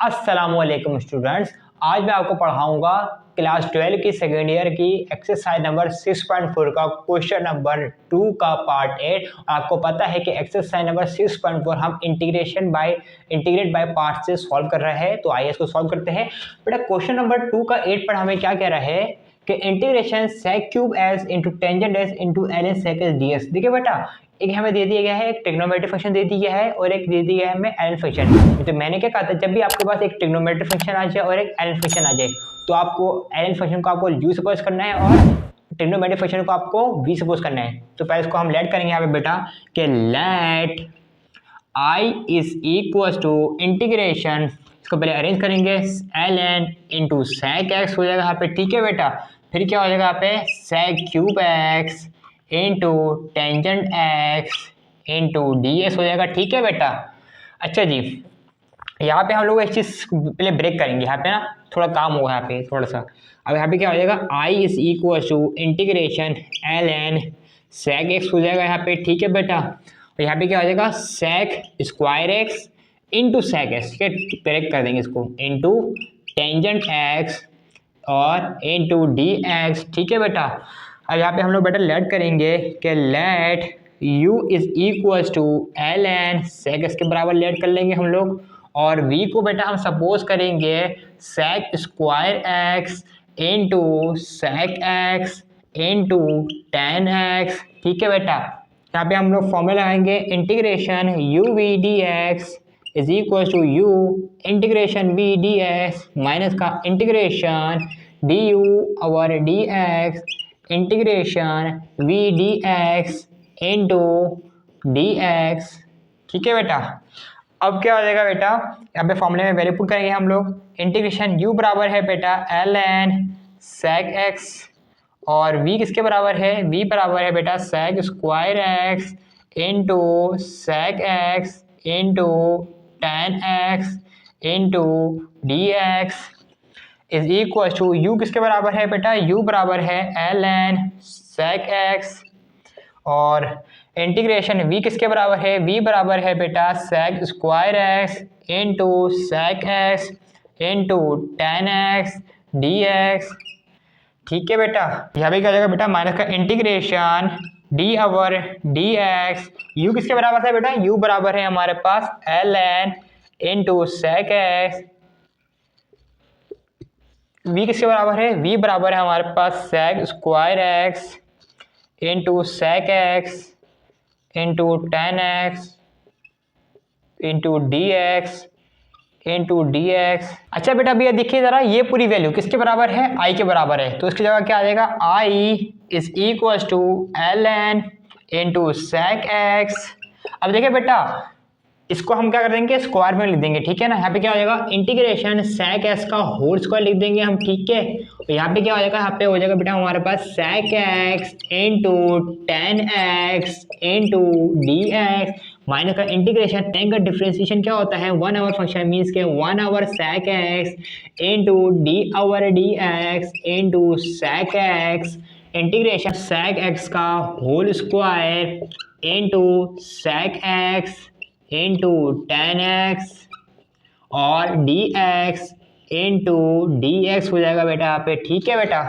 अस्सलामुअलैकुम स्टूडेंट्स, आज मैं आपको पढ़ाऊंगा क्लास 12 की सेकेंड ईयर की एक्सरसाइज नंबर 6.4 का क्वेश्चन नंबर 2 का पार्ट 8। आपको पता है कि एक्सरसाइज नंबर 6.4 हम इंटीग्रेट बाय पार्ट से सॉल्व कर रहे हैं, तो आइए इसको सॉल्व करते हैं। बेटा क्वेश्चन नंबर 2 का 8 पर हमें क्या कह रहा है कि integration sec cube s into tangent s into l n sec s d s. देखिए बेटा, एक हमें दे दिया गया है, एक ट्रिग्नोमेट्रिक फंक्शन दे दिया है और एक दे दिया है हमें एल फंक्शन। तो मैंने क्या कहा था, जब भी आपके पास एक ट्रिग्नोमेट्रिक फंक्शन आ जाए और एक एल फंक्शन आ जाए तो आपको एल फंक्शन को आपको यू सपोज करना है और ट्रिग्नोमेट्रिक फंक्शन को आपको वी सपोज करना है। तो पहले इसको हम लेट करेंगे यहाँ पे बेटा कि let I is equal to integration, इसको पहले अरेंज करेंगे, l n into sec x हो जाएगा यहाँ पे, ठीक है बेटा। फिर क्या हो जाएगा यहाँ पे sec cube x into tangent x into d s हो जाएगा, ठीक है बेटा। अच्छा जी, यहाँ पे हम लोग एक चीज़ पहले ब्रेक करेंगे, यहाँ पे ना थोड़ा काम होगा यहाँ पे थोड़ा सा। अब यहाँ पे क्या हो जाएगा, I is equal to integration l n sec x हो जाएगा यहाँ पे, ठीक है बेटा। और यहाँ पे क्या हो जाएगा sec square x into sec x, ठीक है, ब्रेक कर देंगे इसको, इंटू टेंजेंट एक्स और इंटू डी एक्स, ठीक है बेटा। अब यहाँ पे हम लोग बेटा लेट करेंगे कि let u is equal to l n sec x के बराबर लेट कर लेंगे हम लोग, और v को बेटा हम सपोज करेंगे sec square x into sec x into tan x, ठीक है बेटा। यहाँ पे हम लोग फॉर्मूला लगाएंगे integration u v d x is equal to u integration v d x minus का इंटीग्रेशन डी यू और d x integration v d x into d x, ठीक है बेटा। अब क्या हो जाएगा बेटा, यहाँ पे फॉर्मूले में वैल्यू पुट करेंगे हम लोग, इंटीग्रेशन u बराबर है बेटा एल एन सेक एक्स और v किसके बराबर है, v बराबर है बेटा sec square x into sec x into tan x into d x is equal to u किसके बराबर है बेटा, u बराबर है एल एन सेक एक्स और इंटीग्रेशन v किसके बराबर है, v बराबर है बेटा sec square x into sec x into tan x d x, ठीक है बेटा। यहाँ पे क्या हो जाएगा बेटा माइनस का integration d over d x, u किसके बराबर है बेटा, u बराबर है हमारे पास l n into sec x, v किसके बराबर है, v बराबर है हमारे पास sec square x into sec x into tan x into d x into d x. अच्छा बेटा भैया देखिए जरा, ये पूरी वैल्यू किसके बराबर है, आई के बराबर है, तो इसकी जगह क्या आ जाएगा, I is equal to l n into sec x. अब देखिए बेटा इसको हम क्या कर देंगे, स्क्वायर में लिख देंगे, ठीक है ना। यहाँ पे क्या हो जाएगा इंटीग्रेशन सेक एक्स का होल स्क्वायर लिख देंगे हम, ठीक है। तो यहाँ पे क्या हो जाएगा, यहाँ पे हो जाएगा बेटा हमारे पास sec x into tan x into d x minus का इंटीग्रेशन, टेन का डिफ्रेंसिएशन क्या होता है, वन आवर फंक्शन मीन्स के one over sec x into d over d x into sec x integration sec x का whole square into sec x into tan x और d x into d x हो जाएगा बेटा यहाँ पे, ठीक है बेटा।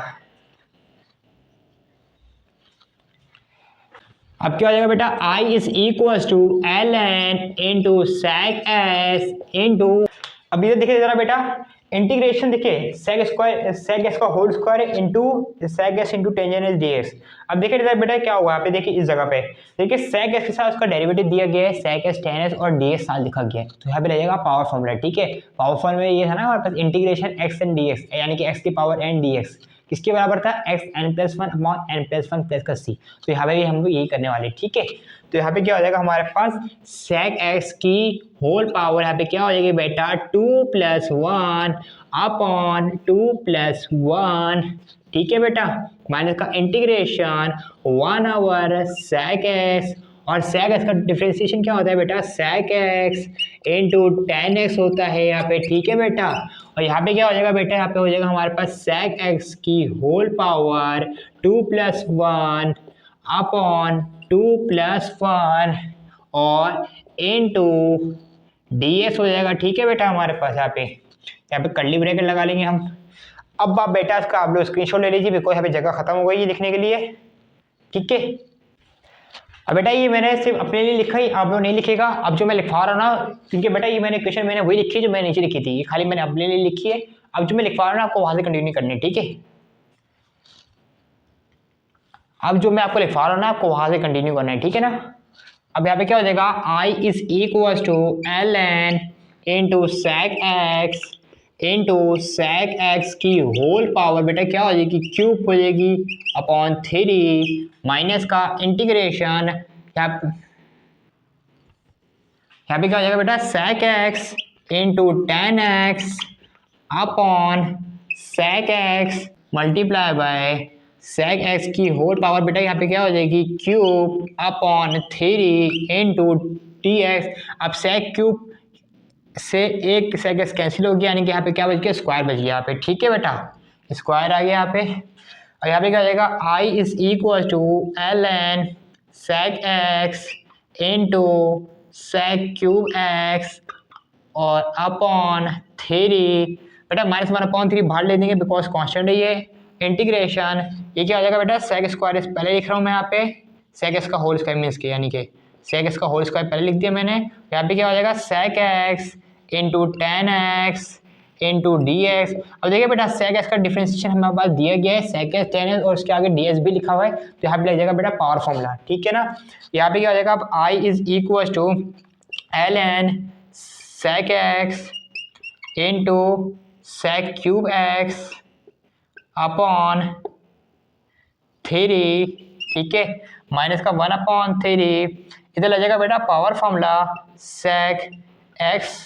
अब क्या हो जाएगा बेटा, I is equal to l n into sec s into, अब इधर देखिए जरा बेटा इंटीग्रेशन देखिए सेक एक्स का whole square into sec s into tangent s d x. अब देखिए इधर बेटा क्या होगा, यहाँ पे देखिए इस जगह पे देखिए सेक एक्स के साथ उसका डेरिवेटिव दिया गया है सेक एस टेन एस और डी एक्स साथ लिखा गया है, तो यहाँ पे रहेगा पावर फॉर्मूला, ठीक है। पावर फॉर्मूला में ये था ना हमारे पास integration x n d x, यानी कि एक्स की पावर एन डी एक्स किसके बराबर था, X N plus one upon N plus one plus का सी। तो यहाँ पे भी हम लोग यही करने वाले, ठीक है। तो यहाँ पे क्या हो जाएगा हमारे पास सेक एक्स की होल पावर, यहाँ पे क्या हो जाएगी बेटा two plus one upon two plus one, ठीक है बेटा, माइनस का integration one over sec x, और सेक एक्स का डिफरेंशिएशन क्या होता है बेटा, sec x into tan x होता है यहाँ पे, ठीक है बेटा। और यहाँ पे क्या हो जाएगा बेटा, यहाँ पे हो जाएगा हमारे पास सेक एक्स की whole power two plus one upon two plus one और इंटू ds हो जाएगा। ठीक है बेटा, हमारे पास यहाँ पे कर्ली ब्रैकेट लगा लेंगे हम। अब आप बेटा इसका आप लोग स्क्रीनशॉट ले लीजिए, बिकॉज यहाँ पे जगह खत्म हो गई है लिखने के लिए। ठीक है, अब बेटा ये मैंने सिर्फ अपने लिए लिखा ही, आप लोग नहीं लिखेगा। अब जो मैं लिखवा रहा हूँ ना, क्योंकि बेटा ये मैंने क्वेश्चन मैंने वही लिखी है जो मैंने नीचे लिखी थी, ये खाली मैंने अपने लिए लिखी है। अब जो मैं लिखवा रहा हूँ ना, आपको वहां से कंटिन्यू करनी है। ठीक है, अब जो मैं आपको लिखवा रहा हूँ ना, आपको वहां से कंटिन्यू करना है। ठीक है ना। अब यहाँ पे क्या हो जाएगा, I is equal to l n into sec x into sec x की होल पावर बेटा क्या हो जाएगी, क्यूब हो जाएगी अपॉन 3 माइनस का इंटीग्रेशन यहाँ पे क्या हो जाएगा बेटा, sec x into tan x upon sec x multiply by sec x की होल पावर बेटा यहाँ पे क्या हो जाएगी, cube upon 3 into t x. अब सेक क्यूब से एक सेक एक्स कैंसिल हो गया, यानी कि यहाँ पे क्या बच गया, स्क्वायर बच गया यहाँ पे। ठीक है बेटा, स्क्वायर आ गया यहाँ पे। और यहाँ पे क्या हो जाएगा, I is equal to l n sec x into sec cube x और अपॉन 3 बेटा माइनस 1 अपॉन 3 बाहर ले देंगे बिकॉज कांस्टेंट है ये। इंटीग्रेशन ये क्या हो जाएगा बेटा, सेक स्क्वायर पहले लिख रहा हूँ मैं यहाँ पे, सेक एक्स का होल स्क्वायर मीन्स के, यानी कि सेक एक्स का होल स्क्वायर पहले लिख दिया मैंने। यहाँ पे क्या हो जाएगा, sec x into tan x into d x. अब देखिए बेटा सेक एक्स का डिफरेंशिएशन हमारे पास दिया गया है, सेक एक्स टेन एक्स और उसके आगे डी एक्स भी लिखा हुआ है, तो यहाँ पे लग जाएगा बेटा पावर फॉर्मूला। ठीक है ना। यहाँ पे क्या हो जाएगा, अब I is equal to l n sec x into sec cube x upon 3। ठीक है, माइनस का 1 अपॉन 3 इधर लग जाएगा बेटा पावर फॉर्मूला सेक एक्स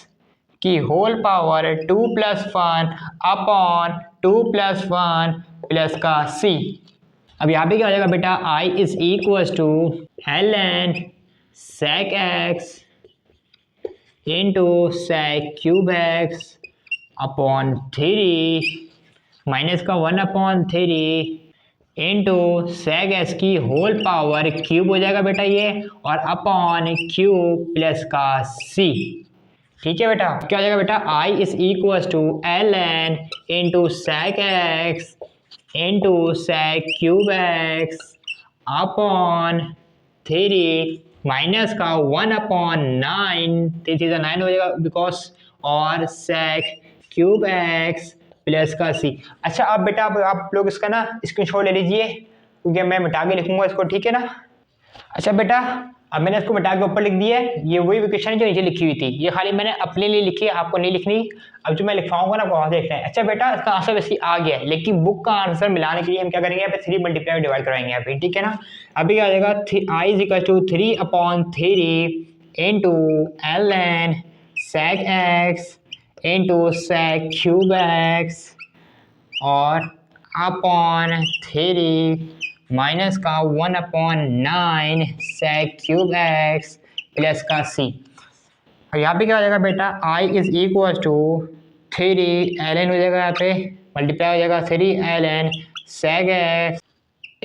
की होल पावर 2 + 1 अपॉन 2 + 1 प्लस का c। अब यहाँ पे क्या हो जाएगा बेटा, I is equal to l n sec x into sec cube x upon 3 minus का 1 अपॉन 3 इंटू सेक एक्स की होल पावर क्यूब हो जाएगा बेटा ये, और अपॉन क्यूब प्लस का c। ठीक है बेटा, क्या हो जाएगा बेटा, I is equal to l n into sec x into sec cube x upon 3 minus का 1 अपॉन 9, 3 3 9 हो जाएगा बिकॉज, और सेक क्यूब एक्स प्लस का c। अच्छा अब बेटा आप लोग इसका ना स्क्रीनशॉट ले लीजिए, क्योंकि मैं मिटा के लिखूंगा इसको। ठीक है ना। अच्छा बेटा अब मैंने इसको मिटा के ऊपर लिख दिया है, ये वही क्वेश्चन जो नीचे लिखी हुई थी, ये खाली मैंने अपने लिए लिखी है, आपको नहीं लिखनी। अब जो मैं लिखवाऊंगा ना वहां से देखना है। अच्छा बेटा इसका आंसर वैसे आ गया है, लेकिन बुक का आंसर मिलाने के लिए हम क्या करेंगे, यहाँ पे 3 मल्टीप्लाई डिवाइड कराएंगे यहाँ पे। ठीक है ना। अभी क्या आ जाएगा, I is equal to 3 upon 3 into l n sec x into sec cube x और अपॉन 3 माइनस का 1 upon 9 sec cube x plus का c। और यहाँ पे क्या हो जाएगा बेटा, I is equal to 3 l n हो जाएगा, यहाँ पे मल्टीप्लाई हो जाएगा 3 l n sec x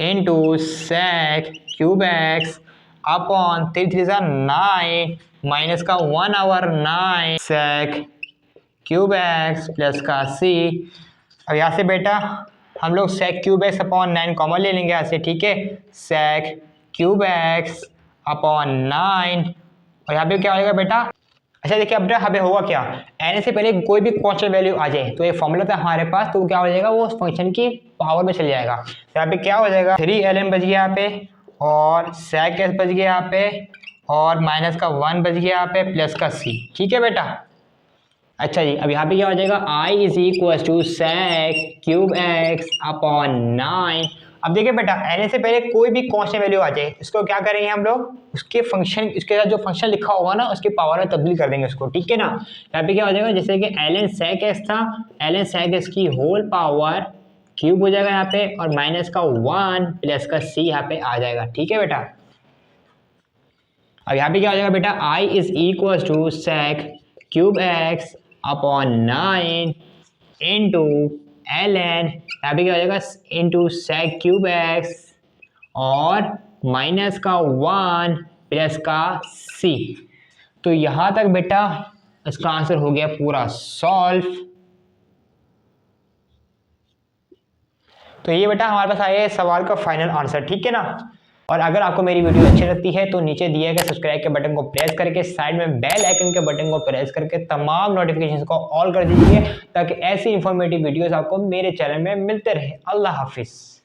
into sec cube x upon 3 3 9 minus का 1 over 9 sec cube x plus का c। अब यहाँ से बेटा हम लोग sec cube x upon 9 common ले लेंगे यहाँ से। ठीक है, सेक क्यूब एक्स अपॉन 9 और यहाँ पे क्या हो जाएगा बेटा। अच्छा देखिए अब यहाँ पे होगा क्या, एन से पहले कोई भी कांस्टेंट वैल्यू आ जाए तो एक फॉर्मूला था हमारे पास, तो क्या हो जाएगा वो फंक्शन की पावर में चल जाएगा। तो यहाँ पे क्या हो जाएगा, 3 ln बच गया यहाँ पे और सेक एक्स बच गया यहाँ पे और माइनस का 1 बच गया यहाँ पे प्लस का c। ठीक है बेटा। अच्छा जी अब यहाँ पे क्या हो जाएगा, I is equal to sec cube x upon 9। अब देखिए बेटा एन से पहले कोई भी कांस्टेंट वैल्यू आ जाए, इसको क्या करेंगे हम लोग, उसके फंक्शन उसके साथ जो फंक्शन लिखा होगा ना उसके पावर में तब्दील कर देंगे उसको। ठीक है ना। यहाँ पे क्या हो जाएगा, जैसे कि एल एन सेक एक्स था, एल एन सेक एक्स की होल पावर क्यूब हो जाएगा यहाँ पे और माइनस का 1 प्लस का c यहाँ पे आ जाएगा। ठीक है बेटा। अब यहाँ पे क्या हो जाएगा बेटा, I is equal to sec cube x upon 9 into l n, यहाँ पे क्या हो जाएगा इंटू सेक क्यूब एक्स और माइनस का 1 प्लस का c। तो यहाँ तक बेटा इसका आंसर हो गया पूरा सॉल्व। तो ये बेटा हमारे पास आया है सवाल का फाइनल आंसर, ठीक है ना। और अगर आपको मेरी वीडियो अच्छी लगती है तो नीचे दिए गए सब्सक्राइब के बटन को प्रेस करके साइड में बेल आइकन के बटन को प्रेस करके तमाम नोटिफिकेशंस को ऑल कर दीजिए ताकि ऐसी इंफॉर्मेटिव वीडियोस आपको मेरे चैनल में मिलते रहे। अल्लाह हाफिज।